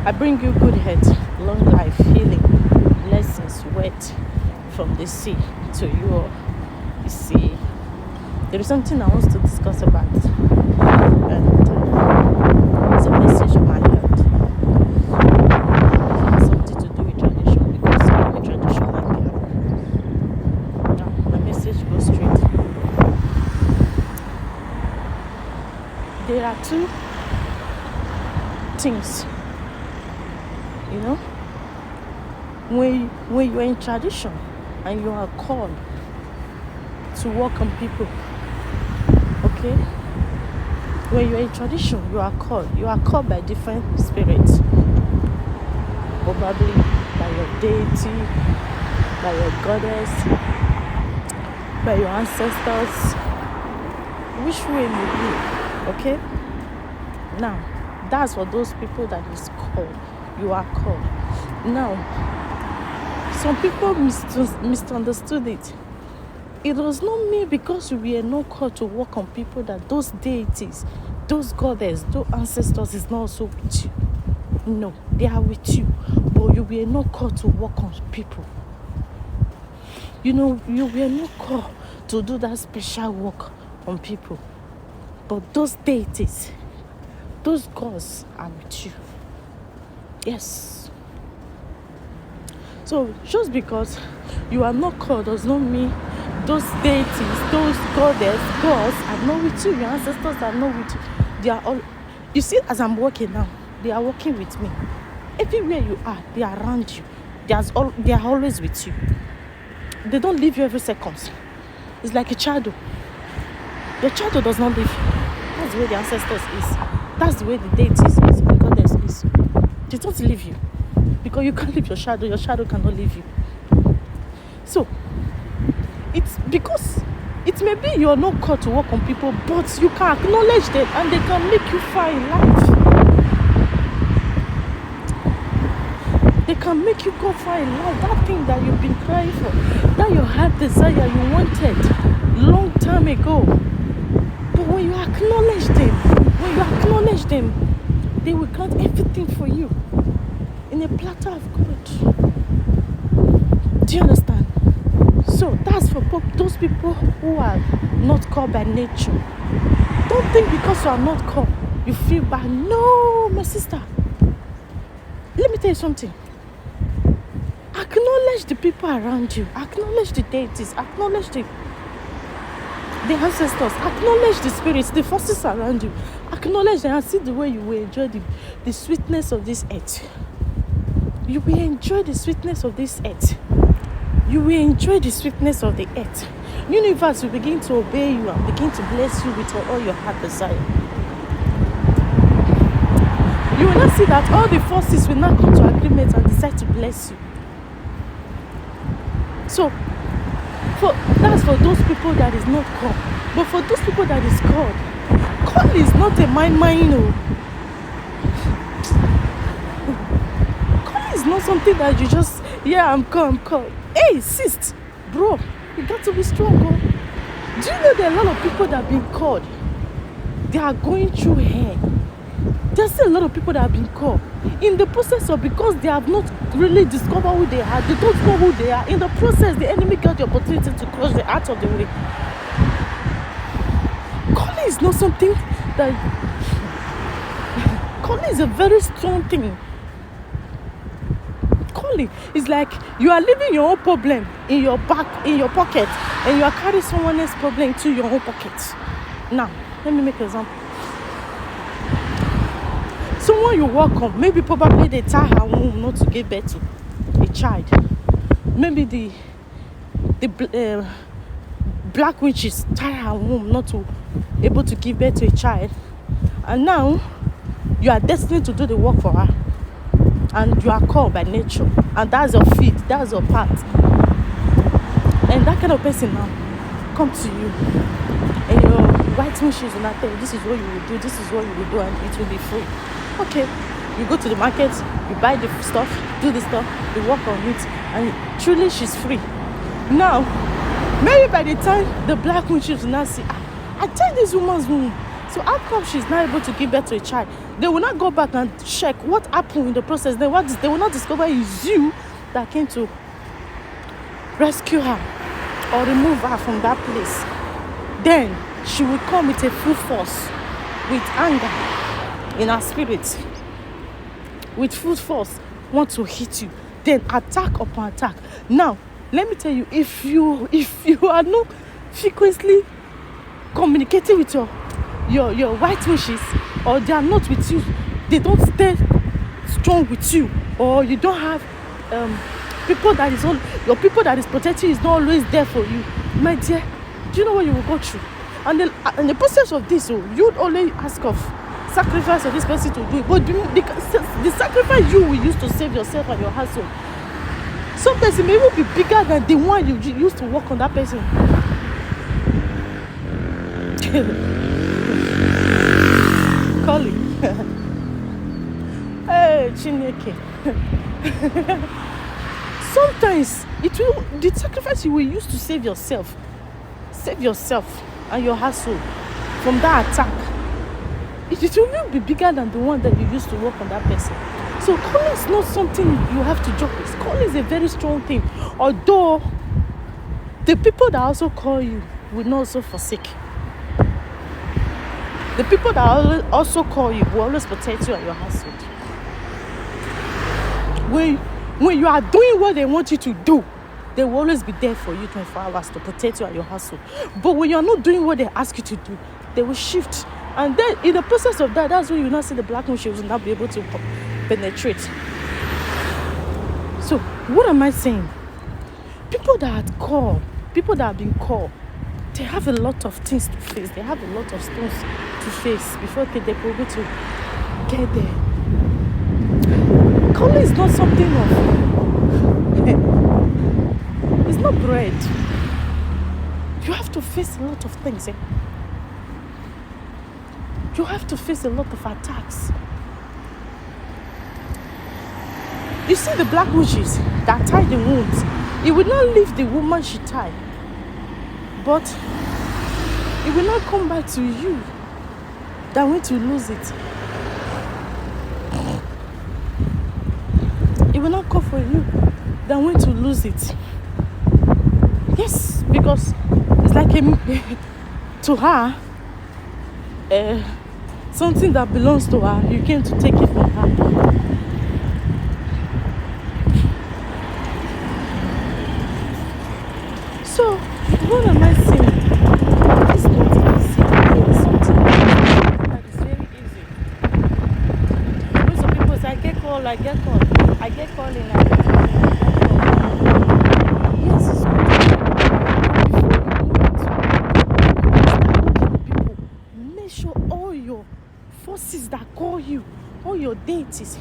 I bring you good health, long life, healing, blessings, wet from the sea to you. You see, there is something I want to discuss about, and it's a message of my heart. It has something to do with tradition because I'm a traditional girl. Now, my message goes straight. There are two things, you know, when you're in tradition and you are called to work on people, okay? When you're in tradition, you are called by different spirits, probably by your deity, by your goddess, by your ancestors, which way it may be, okay? Now, that's for those people that is called. You are called. Now, some people misunderstood it. It does not mean because we are not called to work on people that those deities, those goddesses, those ancestors is not also with you. No, they are with you, but you were not called to work on people. You know, you were not called to do that special work on people. But those deities, those gods are with you. Yes. So just because you are not called does not mean those deities, those gods are not with you. Your ancestors are not with you. They are all. You see, as I'm walking now, they are walking with me. Everywhere you are, they are around you. They are always with you. They don't leave you every second. It's like a child. Your child does not leave you. That's the way the ancestors is. That's the way the deities is, the goddess is. They don't leave you. Because you can't leave your shadow cannot leave you. So, it's because it may be you're not called to work on people, but you can acknowledge them and they can make you far in life. They can make you go far in life. That thing that you've been crying for, that your heart desire you wanted long time ago. But when you acknowledge them, they will grant everything for you in a platter of gold. Do you understand? So that's for those people who are not called by nature. Don't think because you are not called, you feel bad. No, my sister. Let me tell you something. Acknowledge the people around you. Acknowledge the deities. Acknowledge the ancestors. Acknowledge the spirits, the forces around you. Acknowledge them and see the way you will enjoy the sweetness of this earth. You will enjoy the sweetness of this earth. You will enjoy the sweetness of the earth. Universe will begin to obey you and begin to bless you with all your heart desire. You will not see that all the forces will not come to agreement and decide to bless you. So, that's for those people that is not called. But for those people that is call is not a mind. Call is not something that you just, I'm called. Hey, sis, bro, you got to be strong, bro. Do you know there are a lot of people that have been called? They are going through hell. There's still a lot of people that have been called. In the process of, because they have not really discovered who they are, they don't know who they are. In the process, the enemy got the opportunity to cross the out of the way. Calling is not something that... Calling is a very strong thing. Calling is like you are leaving your own problem in your pocket, and you are carrying someone else's problem into your own pocket. Now, let me make an example. Someone you work on, maybe probably they tie her womb not to give birth to a child. Maybe the black witches tie her womb not to able to give birth to a child. And now, you are destined to do the work for her. And you are called by nature. And that's your feet, that's your path. And that kind of person now come to you. And your white shoes will not tell you, this is what you will do, this is what you will do, and it will be free. Okay, you go to the market, you buy the stuff, do the stuff, you work on it, and truly she's free. Now, maybe by the time the black witches will now see, I tied this woman's womb So how come she's not able to give birth to a child? They will not go back and check what happened in the process. They will not discover it's you that came to rescue her or remove her from that place. Then she will come with a full force, with anger in her spirit, with full force, want to hit you. Then attack upon attack. Now, let me tell you, if you are not frequently communicating with your white wishes, or they are not with you, they don't stay strong with you, or you don't have people that is on your people that is protecting is not always there for you, my dear, do you know what you will go through? And then in the process of this, you'd only ask of sacrifice of this person to do it, but the sacrifice you will use to save yourself and your household, sometimes it may even be bigger than the one you used to work on that person. Calling. Hey, Chineke. Sometimes the sacrifice you will use to save yourself and your household from that attack, it will be bigger than the one that you used to work on that person. So calling is not something you have to joke with. Calling is a very strong thing. Although the people that also call you will not also forsake. The people that also call you will always protect you and your household. When you are doing what they want you to do, they will always be there for you 24 hours to protect you and your household. But when you are not doing what they ask you to do, they will shift. And then in the process of that, that's when you will not see the black moon. She will not be able to penetrate. So what am I saying? People that have been called, they have a lot of things to face. They have a lot of stones to face before they're able to get there. Calling is not something of it's not bread. You have to face a lot of things. You have to face a lot of attacks. You see the black witches that tie the wounds, it will not leave the woman she tied, but it will not come back to you that went to lose it. It will not come for you that went to lose it. Yes, because it's like to her, something that belongs to her, you came to take it from her. So, what am I saying? It's not easy. It's something that is very easy. When some people say, I get call in. Yes, it's good. Make sure all your forces that call you, all your deities,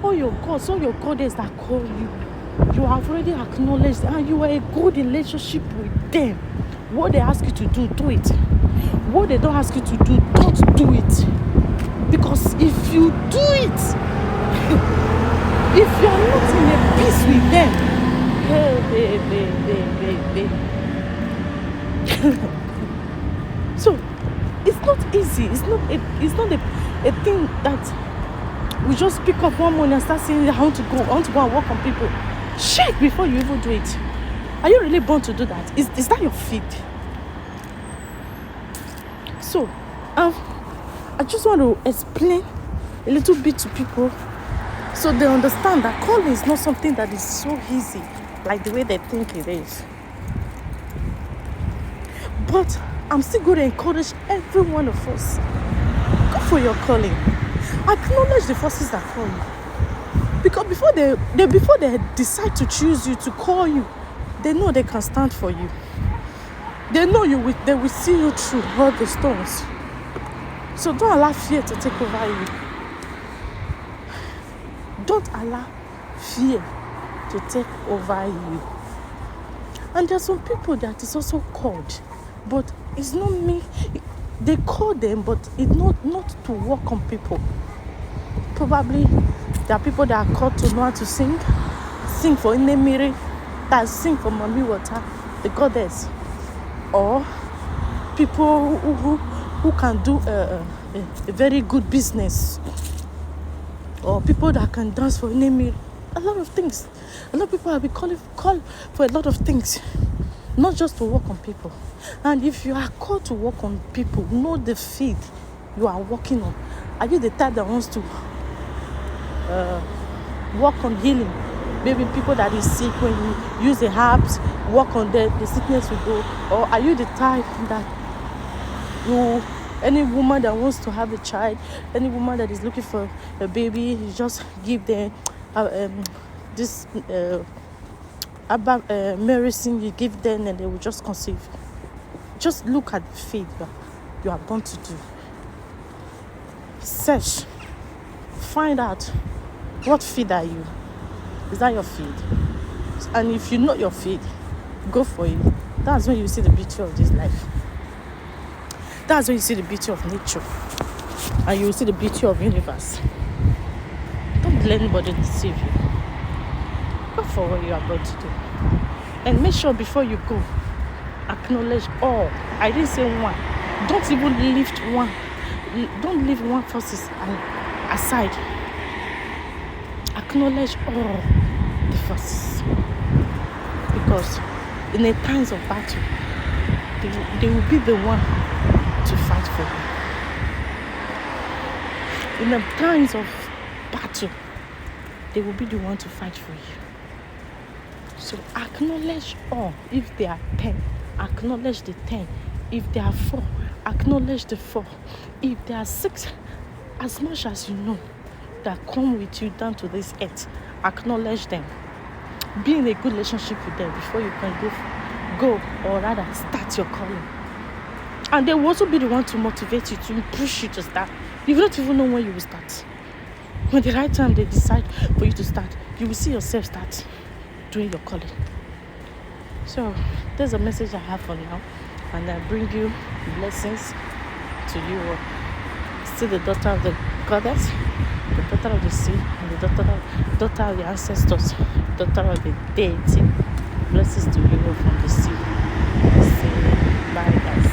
all your gods, all your goddess that call you, you have already acknowledged and you are a good relationship with them. What they ask you to do, do it. What they don't ask you to do, don't do it. Because if you do it, if you are not in a peace with them, so it's not easy. It's not a thing that we just pick up one morning and start saying, I want to go and work on people. Check before you even do it. Are you really born to do that? Is that your feet? So, I just want to explain a little bit to people so they understand that calling is not something that is so easy like the way they think it is. But I'm still going to encourage every one of us. Go for your calling. Acknowledge the forces that call you. Because before they decide to choose you, to call you, they know they can stand for you. They know they will see you through all the storms. So don't allow fear to take over you. Don't allow fear to take over you. And there are some people that is also called, but it's not me. They call them, but it's not to work on people. Probably there are people that are called to know how to sing for Inemiri, that sing for Mami Water, the goddess, or people who who can do a very good business, or people that can dance for name a lot of things. A lot of people have been called for a lot of things, not just to work on people. And if you are called to work on people, know the field you are working on. Are you the type that wants to work on healing? Maybe people that is sick, when you use the herbs, work on them, the sickness will go. Or are you the type that any woman that wants to have a child, any woman that is looking for a baby, you just give them this medicine, you give them and they will just conceive. Just look at the field you are born to do. Search, find out what field are you. Is that your field? And if you know your field, go for it. That's when you see the beauty of this life. That's when you see the beauty of nature, and you will see the beauty of the universe. Don't let anybody deceive you. Go for what you are going to do, and make sure before you go, acknowledge all. I didn't say one. Don't even lift one. Don't leave one forces aside. Acknowledge all the forces, because in the times of battle, they will be the one to fight for you. In the times of battle, they will be the one to fight for you. So acknowledge all. If there are 10, acknowledge the 10. If there are 4, acknowledge the 4. If there are 6, as much as you know that come with you down to this earth, acknowledge them. Be in a good relationship with them before you can go or rather start your calling. And they will also be the one to motivate you, to push you to start. You don't even know when you will start. When the right time they decide for you to start, you will see yourself start doing your calling. So there's a message I have for now, and I bring you blessings to you all. Still the daughter of the goddess, the daughter of the sea, and the daughter of the ancestors, daughter of the deity. Blessings to you all from the sea. Say bye guys.